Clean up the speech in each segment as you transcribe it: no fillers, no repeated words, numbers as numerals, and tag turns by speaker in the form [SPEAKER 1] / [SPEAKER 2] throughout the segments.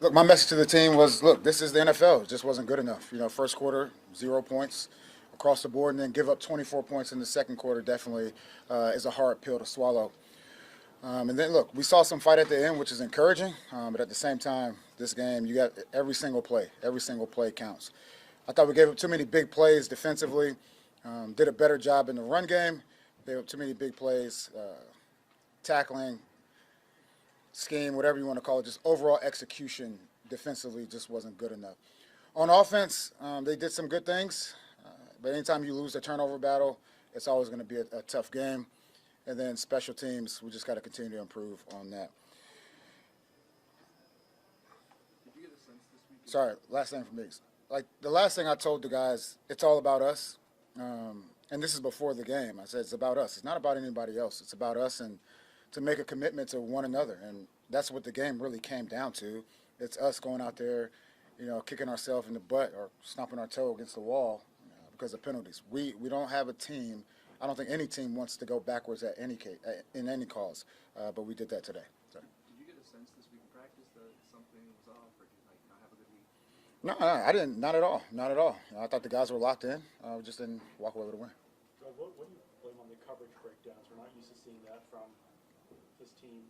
[SPEAKER 1] Look, my message to the team was, look, this is the NFL. It just wasn't good enough. First quarter, 0 points across the board, and then give up 24 points in the second quarter definitely is a hard pill to swallow. And then, look, we saw some fight at the end, which is encouraging. But at the same time, this game, you got every single play counts. I thought we gave up too many big plays defensively, did a better job in the run game, gave up too many big plays, tackling, scheme, whatever you want to call it, just overall execution defensively just wasn't good enough. On offense, they did some good things, but anytime you lose a turnover battle, it's always going to be a tough game. And then special teams, we just got to continue to improve on that.
[SPEAKER 2] Did you get a sense this week?
[SPEAKER 1] Sorry, last thing for me. Like the last thing I told the guys, it's all about us. And this is before the game. I said it's about us. It's not about anybody else. It's about us and to make a commitment to one another. And that's what the game really came down to. It's us going out there, kicking ourselves in the butt or stomping our toe against the wall because of penalties. We don't have a team. I don't think any team wants to go backwards in any cause, but we did that today. So.
[SPEAKER 2] Did you get a sense this week in practice that something was off, or did you not have a good week?
[SPEAKER 1] No, I didn't. Not at all. Not at all. I thought the guys were locked in. We just didn't walk away with a win.
[SPEAKER 3] So what do you blame on the coverage breakdowns? We're not used to seeing that from this team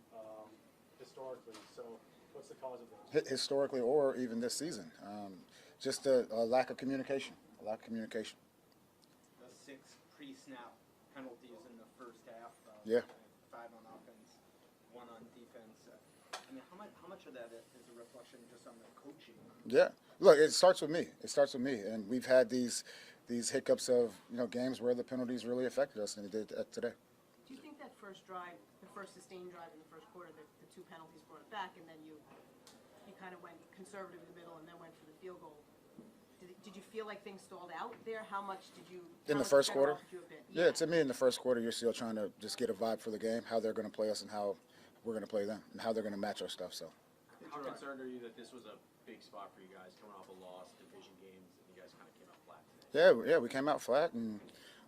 [SPEAKER 3] historically. So what's the cause of that?
[SPEAKER 1] Historically, or even this season, just a lack of communication. A lack of communication.
[SPEAKER 4] The 6 pre-snap penalties in the first half.
[SPEAKER 1] Yeah.
[SPEAKER 4] 5 on offense, 1 on defense. How much of that is a reflection just on the coaching?
[SPEAKER 1] Yeah. Look, it starts with me. And we've had these hiccups of games where the penalties really affected us, and it did today.
[SPEAKER 5] Do you think that first drive, the first sustained drive in the first quarter, the 2 penalties brought it back, and then you kind of went conservative in the middle and then went for the field goal? Did you feel like things stalled out there? How much did you
[SPEAKER 1] in the first quarter?
[SPEAKER 5] Yeah,
[SPEAKER 1] to me in the first quarter, you're still trying to just get a vibe for the game, how they're going to play us and how we're going to play them, and how they're going to match our stuff. So,
[SPEAKER 6] how concerned are you that this was a big spot for you guys coming off a loss, division games, and you guys kind of came out flat today?
[SPEAKER 1] Yeah, we came out flat, and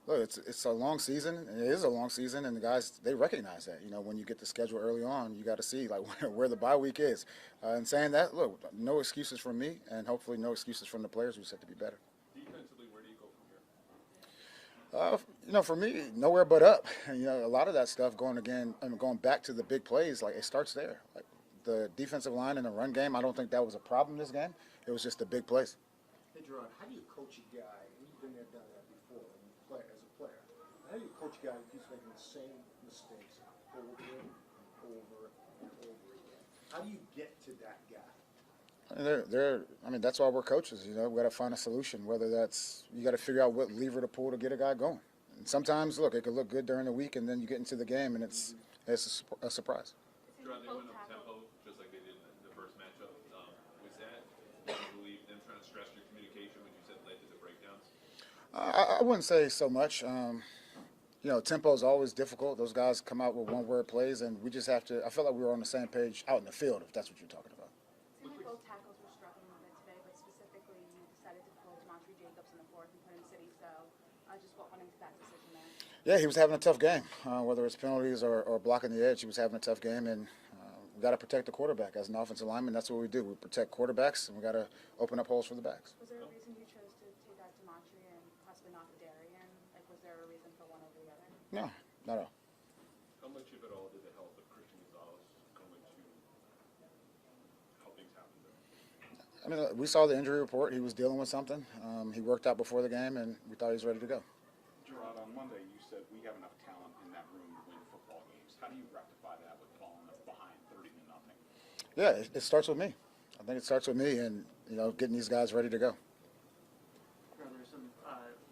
[SPEAKER 1] look, it's a long season. And it is a long season, and the guys, they recognize that. When you get the schedule early on, you got to see like where the bye week is. And saying that, look, no excuses from me, and hopefully no excuses from the players. We just have to be better.
[SPEAKER 2] Defensively, where do you go from here?
[SPEAKER 1] For me, nowhere but up. And, a lot of that stuff going back to the big plays, like it starts there. Like the defensive line and the run game, I don't think that was a problem this game. It was just the big plays.
[SPEAKER 7] Hey, Jerod, how do you coach a guy, and you've been there, done that before as a player, how do you coach a guy who keeps making the same mistakes over and over and over again? How do you get to that guy?
[SPEAKER 1] That's why we're coaches. We got to find a solution. Whether that's you got to figure out what lever to pull to get a guy going. And sometimes, look, it could look good during the week, and then you get into the game, and it's a surprise.
[SPEAKER 2] Jerod, they went up tempo just like they did in the first matchup. Was that, do you believe, them trying to stress your communication when you said led to the breakdowns?
[SPEAKER 1] I wouldn't say so much. Tempo is always difficult. Those guys come out with one-word plays, and we just have to. I felt like we were on the same page out in the field, if that's what you're talking about.
[SPEAKER 8] Both tackles were struggling a bit today, but specifically you decided to pull Demontre Jacobs in the 4th and put him City. So just what went into that decision there?
[SPEAKER 1] Yeah, he was having a tough game. Whether it's penalties or blocking the edge, he was having a tough game, and we got to protect the quarterback. As an offensive lineman, that's what we do. We protect quarterbacks, and we got to open up holes for the backs.
[SPEAKER 8] Was there a reason you chose to take out Demontre and possibly not Darian? Like, was there a reason for one over the other?
[SPEAKER 1] No, not at all.
[SPEAKER 2] How much of it all did the help of Christian Gonzalez go into how things happened there?
[SPEAKER 1] We saw the injury report. He was dealing with something. He worked out before the game, and we thought he was ready to go.
[SPEAKER 9] Jerod, on Monday you said we have enough talent in that room to win football games. How do you rectify that with falling behind 30-0?
[SPEAKER 1] Yeah, it starts with me. I think it starts with me and, getting these guys ready to go.
[SPEAKER 6] There were some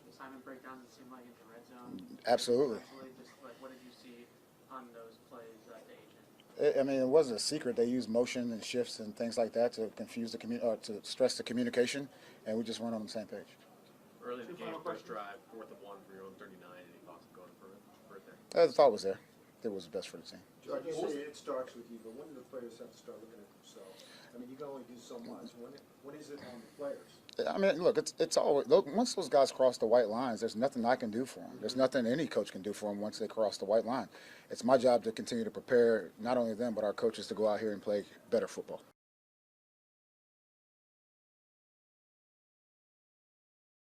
[SPEAKER 6] assignment breakdowns, it seemed like, in the red zone.
[SPEAKER 1] Absolutely.
[SPEAKER 6] Just what did you see on those plays that day?
[SPEAKER 1] It wasn't a secret. They used motion and shifts and things like that to confuse to stress the communication, and we just weren't on the same page.
[SPEAKER 6] Early in the game, first drive, 4th and 1 for your own 39. Any thoughts of going for it
[SPEAKER 1] The
[SPEAKER 6] there?
[SPEAKER 1] thought was there. It was best for the team.
[SPEAKER 7] Jerod, you say it starts with you, but when do the players have to start looking at themselves? You can only do so much. When is it on the players?
[SPEAKER 1] Look, it's always once those guys cross the white lines, there's nothing I can do for them. There's nothing any coach can do for them once they cross the white line. It's my job to continue to prepare not only them but our coaches to go out here and play better football.